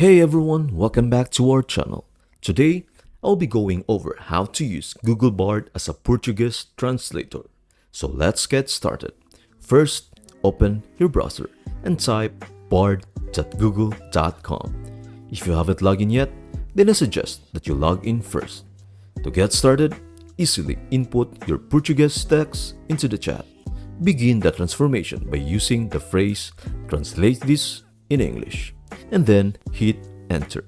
Hey everyone, welcome back to our channel. Today, I'll be going over how to use Google Bard as a Portuguese translator. So let's get started. First, open your browser and type bard.google.com. If you haven't logged in yet, then I suggest that you log in first. To get started, easily input your Portuguese text into the chat. Begin the transformation by using the phrase "translate this in English," and then hit enter.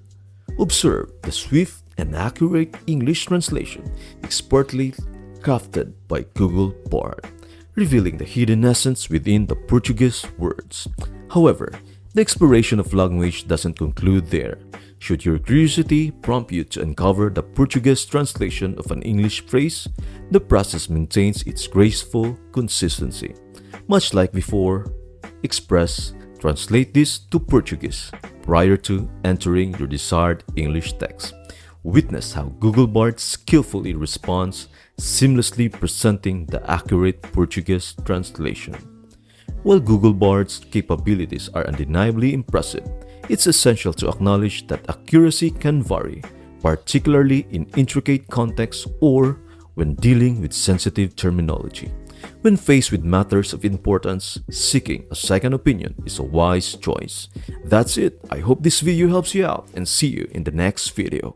Observe the swift and accurate English translation expertly crafted by Google Bard, revealing the hidden essence within the Portuguese words. However, the exploration of language doesn't conclude there. Should your curiosity prompt you to uncover the Portuguese translation of an English phrase, the process maintains its graceful consistency. Much like before, express, translate this to Portuguese prior to entering your desired English text. Witness how Google Bard skillfully responds, seamlessly presenting the accurate Portuguese translation. While Google Bard's capabilities are undeniably impressive, it's essential to acknowledge that accuracy can vary, particularly in intricate contexts or when dealing with sensitive terminology. When faced with matters of importance, seeking a second opinion is a wise choice. That's it. I hope this video helps you out and see you in the next video.